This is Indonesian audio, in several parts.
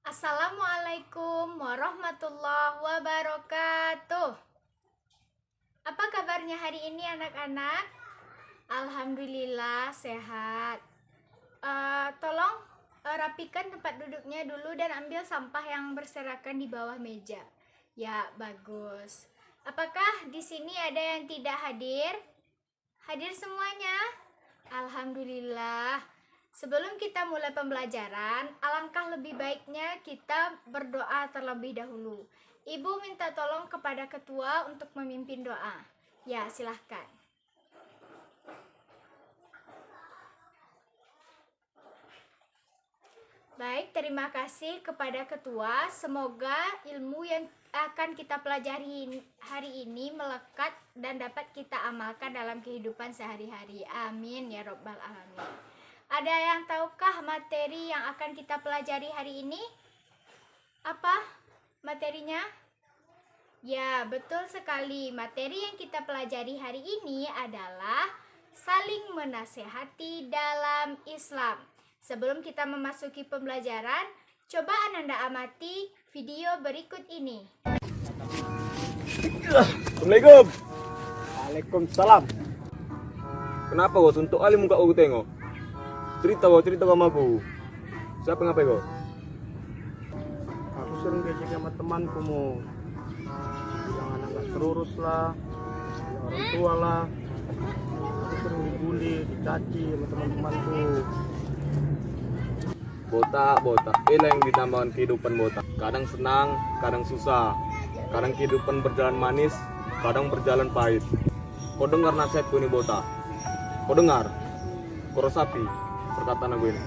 Assalamualaikum warahmatullahi wabarakatuh. Apa kabarnya hari ini anak-anak? Alhamdulillah sehat. Tolong rapikan tempat duduknya dulu dan ambil sampah yang berserakan di bawah meja. Ya, bagus. Apakah di sini ada yang tidak hadir? Hadir semuanya? Alhamdulillah. Sebelum kita mulai pembelajaran, alangkah lebih baiknya kita berdoa terlebih dahulu. Ibu minta tolong kepada ketua untuk memimpin doa. Ya, silahkan. Baik, terima kasih kepada ketua. Semoga ilmu yang akan kita pelajari hari ini melekat dan dapat kita amalkan dalam kehidupan sehari-hari. Amin ya robbal alamin. Ada yang tahukah materi yang akan kita pelajari hari ini? Apa materinya? Ya, betul sekali. Materi yang kita pelajari hari ini adalah saling menasehati dalam Islam. Sebelum kita memasuki pembelajaran, coba Ananda amati video berikut ini. Assalamualaikum. Waalaikumsalam. Kenapa kau suntuk kali muka aku tengok? Cerita sama aku. Siapa ngapain kau? Aku sering diajak sama temanku mau bilang anak gak terurus lah, orang tua lah. Aku sering dibully, dicaci sama teman-temanku. Botak. Inilah yang dinamakan kehidupan botak. Kadang senang, kadang susah. Kadang kehidupan berjalan manis, kadang berjalan pahit. Kau dengar nasihatku ini botak? Kau dengar? Kau resapi perkataan aku ini.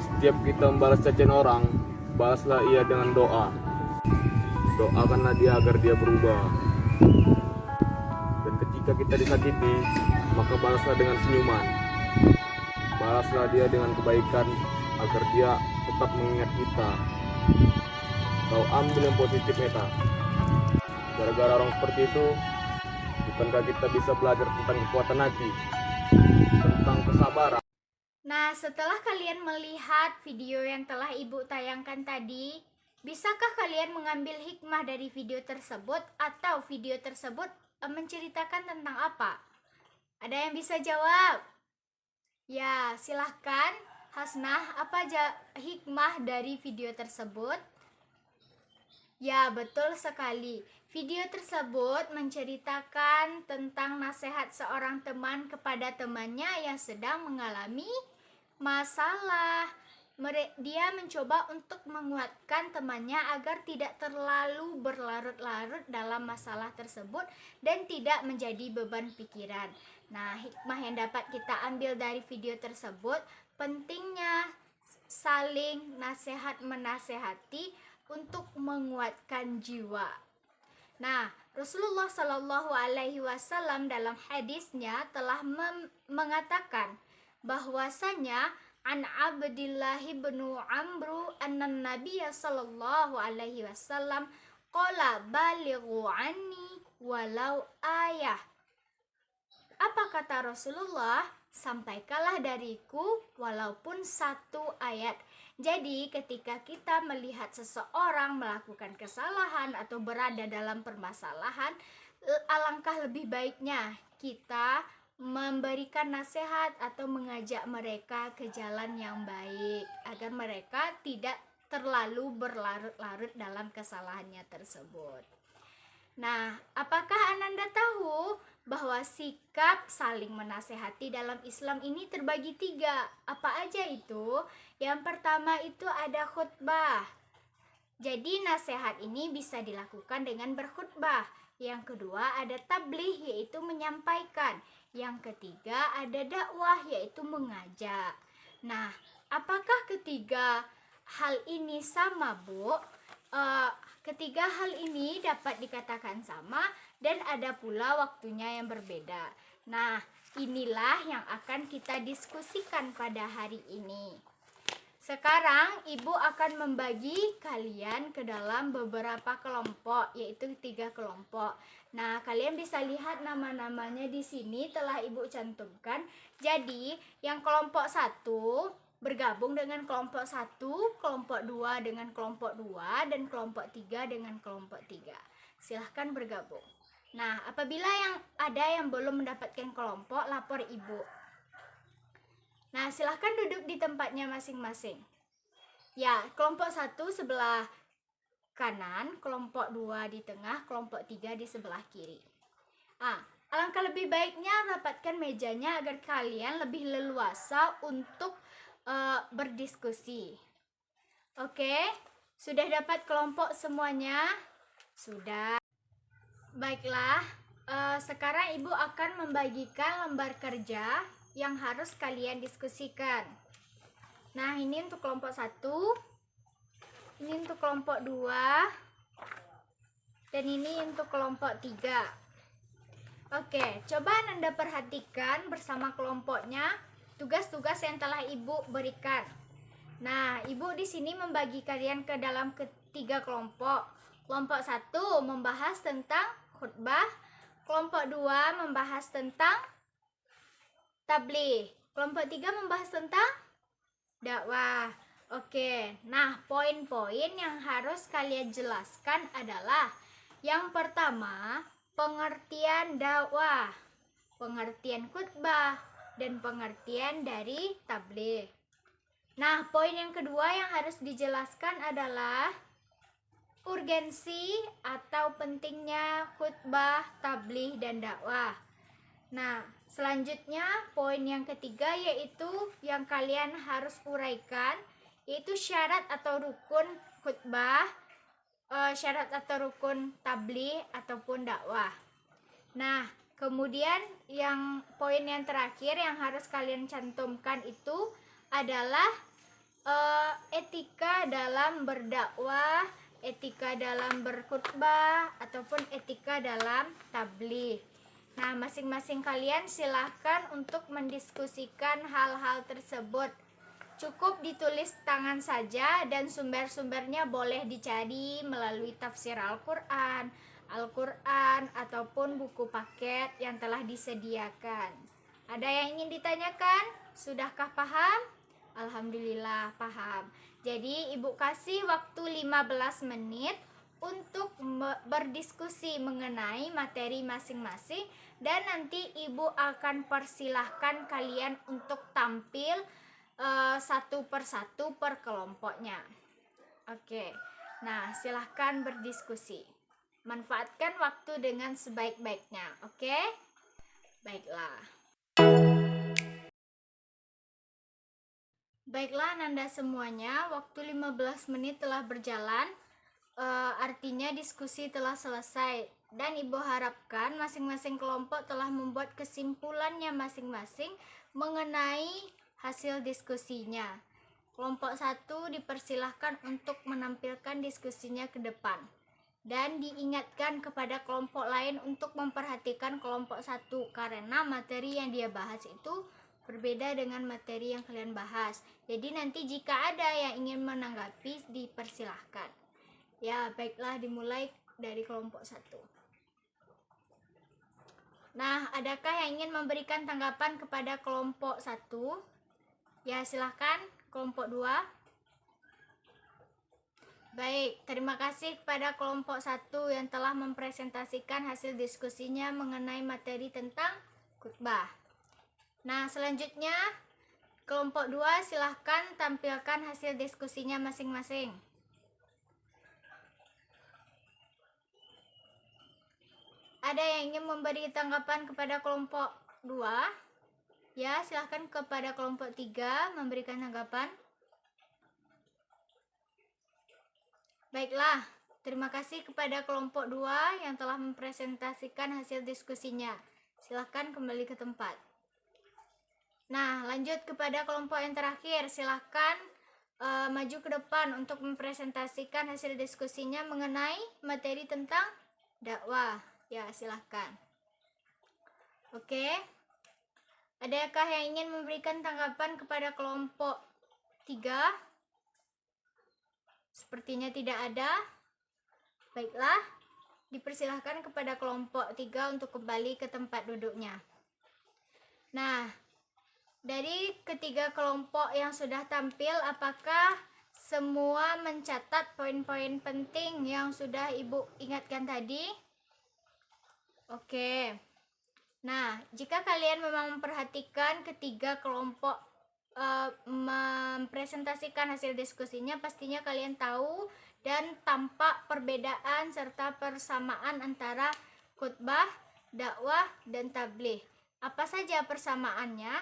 Setiap kita membalas cacian orang, balaslah ia dengan doa. Doakanlah dia agar dia berubah. Dan ketika kita disakiti, maka balaslah dengan senyuman. Balaslah dia dengan kebaikan agar dia tetap mengingat kita. Kau ambil yang positif, Meta. Gara-gara orang seperti itu, bukankah kita bisa belajar tentang kekuatan hati, tentang kesabaran? Nah, setelah kalian melihat video yang telah Ibu tayangkan tadi, bisakah kalian mengambil hikmah dari video tersebut atau video tersebut menceritakan tentang apa? Ada yang bisa jawab? Ya, silahkan. Hasnah, apa hikmah dari video tersebut? Ya, betul sekali. Video tersebut menceritakan tentang nasihat seorang teman kepada temannya yang sedang mengalami masalah. Dia mencoba untuk menguatkan temannya agar tidak terlalu berlarut-larut dalam masalah tersebut dan tidak menjadi beban pikiran. Nah, hikmah yang dapat kita ambil dari video tersebut, pentingnya saling nasihat menasehati untuk menguatkan jiwa. Nah, Rasulullah Shallallahu Alaihi Wasallam dalam hadisnya telah mengatakan bahwasanya an Abdillah bin Amru anna Nabiya Shallallahu Alaihi Wasallam qala balighu anni walau ayah. Apa kata Rasulullah? Sampaikanlah dariku walaupun satu ayat. Jadi ketika kita melihat seseorang melakukan kesalahan atau berada dalam permasalahan, alangkah lebih baiknya kita memberikan nasihat atau mengajak mereka ke jalan yang baik agar mereka tidak terlalu berlarut-larut dalam kesalahannya tersebut. Nah, apakah Ananda tahu bahwa sikap saling menasehati dalam Islam ini terbagi 3? Apa aja itu? Yang pertama itu ada khutbah. Jadi nasihat ini bisa dilakukan dengan berkhutbah. Yang kedua ada tabligh, yaitu menyampaikan. Yang ketiga ada dakwah, yaitu mengajak. Nah, apakah ketiga hal ini sama, Bu? Ketiga hal ini dapat dikatakan sama dan ada pula waktunya yang berbeda. Nah, inilah yang akan kita diskusikan pada hari ini. Sekarang ibu akan membagi kalian ke dalam beberapa kelompok, yaitu 3 kelompok. Nah, kalian bisa lihat nama-namanya di sini telah ibu cantumkan. Jadi, yang kelompok 1 bergabung dengan kelompok 1, kelompok 2 dengan kelompok 2, dan kelompok 3 dengan kelompok 3. Silahkan bergabung. Nah, apabila ada yang belum mendapatkan kelompok, lapor ibu. Nah, silahkan duduk di tempatnya masing-masing. Ya, kelompok 1 sebelah kanan, kelompok 2 di tengah, kelompok 3 di sebelah kiri. Alangkah lebih baiknya dapatkan mejanya agar kalian lebih leluasa untuk berdiskusi. Oke, sudah dapat kelompok semuanya? Sudah. Baiklah, sekarang ibu akan membagikan lembar kerja yang harus kalian diskusikan. Nah, ini untuk kelompok 1, ini untuk kelompok 2, dan ini untuk kelompok 3. Oke, coba Anda perhatikan bersama kelompoknya tugas-tugas yang telah ibu berikan. Nah, ibu di sini membagi kalian ke dalam 3 kelompok. Kelompok 1 membahas tentang khutbah, kelompok 2 membahas tentang tabligh, kelompok 3 membahas tentang dakwah. Oke, nah poin-poin yang harus kalian jelaskan adalah yang pertama, pengertian dakwah, pengertian khutbah, dan pengertian dari tabligh. Nah, poin yang kedua yang harus dijelaskan adalah urgensi atau pentingnya khutbah, tabligh, dan dakwah. Nah, selanjutnya poin yang ketiga yaitu yang kalian harus uraikan, yaitu syarat atau rukun khutbah, syarat atau rukun tabligh ataupun dakwah. Nah, kemudian yang poin yang terakhir yang harus kalian cantumkan itu adalah etika dalam berdakwah, etika dalam berkhutbah, ataupun etika dalam tabligh. Nah, masing-masing kalian silahkan untuk mendiskusikan hal-hal tersebut. Cukup ditulis tangan saja dan sumber-sumbernya boleh dicari melalui tafsir Al-Quran, ataupun buku paket yang telah disediakan. Ada yang ingin ditanyakan? Sudahkah paham? Alhamdulillah paham. Jadi ibu kasih waktu 15 menit untuk berdiskusi mengenai materi masing-masing, dan nanti ibu akan persilahkan kalian untuk tampil satu persatu per kelompoknya. Oke, nah silahkan berdiskusi. Manfaatkan waktu dengan sebaik-baiknya. Oke, baiklah. Baiklah Nanda semuanya, waktu 15 menit telah berjalan. Artinya diskusi telah selesai, dan ibu harapkan masing-masing kelompok telah membuat kesimpulannya masing-masing mengenai hasil diskusinya. Kelompok 1 dipersilahkan untuk menampilkan diskusinya ke depan, dan diingatkan kepada kelompok lain untuk memperhatikan kelompok 1 karena materi yang dia bahas itu berbeda dengan materi yang kalian bahas. Jadi nanti jika ada yang ingin menanggapi dipersilahkan. Ya, baiklah, dimulai dari kelompok 1. Nah, adakah yang ingin memberikan tanggapan kepada kelompok 1? Ya, silahkan. Kelompok 2. Baik, terima kasih kepada kelompok 1 yang telah mempresentasikan hasil diskusinya mengenai materi tentang khutbah. Nah, selanjutnya kelompok 2 silahkan tampilkan hasil diskusinya masing-masing. Ada yang ingin memberi tanggapan kepada kelompok 2? Ya, silahkan kepada kelompok 3 memberikan tanggapan. Baiklah, terima kasih kepada kelompok 2 yang telah mempresentasikan hasil diskusinya. Silahkan kembali ke tempat. Nah, lanjut kepada kelompok yang terakhir. Silahkan maju ke depan untuk mempresentasikan hasil diskusinya mengenai materi tentang dakwah. Ya, silahkan. Oke. Adakah yang ingin memberikan tanggapan kepada kelompok 3? Sepertinya tidak ada. Baiklah, dipersilahkan kepada kelompok 3 untuk kembali ke tempat duduknya. Nah, dari ketiga kelompok yang sudah tampil, apakah semua mencatat poin-poin penting yang sudah Ibu ingatkan tadi? Oke. Nah, jika kalian memang memperhatikan ketiga kelompok mempresentasikan hasil diskusinya, pastinya kalian tahu dan tampak perbedaan serta persamaan antara khutbah, dakwah, dan tabligh. Apa saja persamaannya?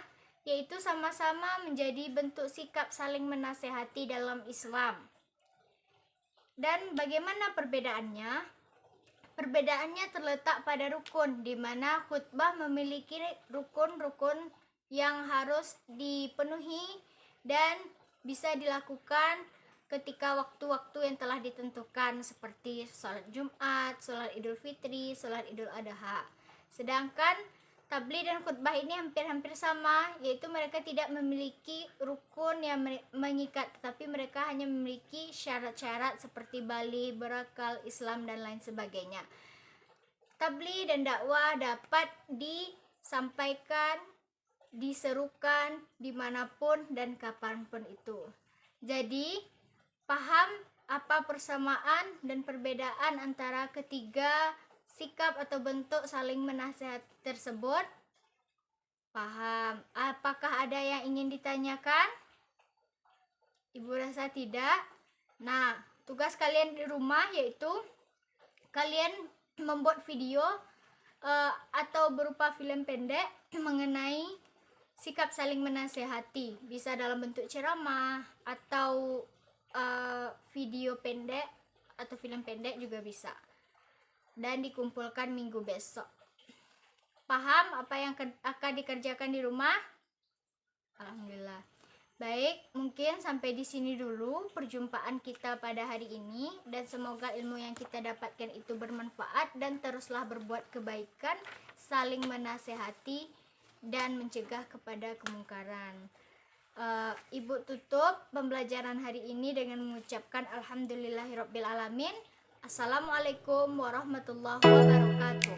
Yaitu sama-sama menjadi bentuk sikap saling menasehati dalam Islam. Dan bagaimana perbedaannya? Perbedaannya terletak pada rukun, di mana khutbah memiliki rukun-rukun yang harus dipenuhi dan bisa dilakukan ketika waktu-waktu yang telah ditentukan, seperti sholat Jumat, sholat Idul Fitri, sholat Idul Adha. Sedangkan tabligh dan khutbah ini hampir-hampir sama, yaitu mereka tidak memiliki rukun yang mengikat, tetapi mereka hanya memiliki syarat-syarat seperti bali, berakal, Islam, dan lain sebagainya. Tabligh dan dakwah dapat disampaikan, diserukan dimanapun dan kapanpun itu. Jadi, paham apa persamaan dan perbedaan antara ketiga sikap atau bentuk saling menasehati tersebut? Paham? Apakah ada yang ingin ditanyakan? Ibu rasa tidak. Nah, tugas kalian di rumah yaitu kalian membuat video atau berupa film pendek mengenai sikap saling menasehati. Bisa dalam bentuk ceramah atau video pendek atau film pendek juga bisa. Dan dikumpulkan minggu besok. Paham apa yang akan dikerjakan di rumah? Alhamdulillah. Baik, mungkin sampai di sini dulu perjumpaan kita pada hari ini, dan semoga ilmu yang kita dapatkan itu bermanfaat dan teruslah berbuat kebaikan, saling menasehati dan mencegah kepada kemungkaran. Ibu tutup pembelajaran hari ini dengan mengucapkan alhamdulillahirabbil alamin. Assalamualaikum warahmatullahi wabarakatuh.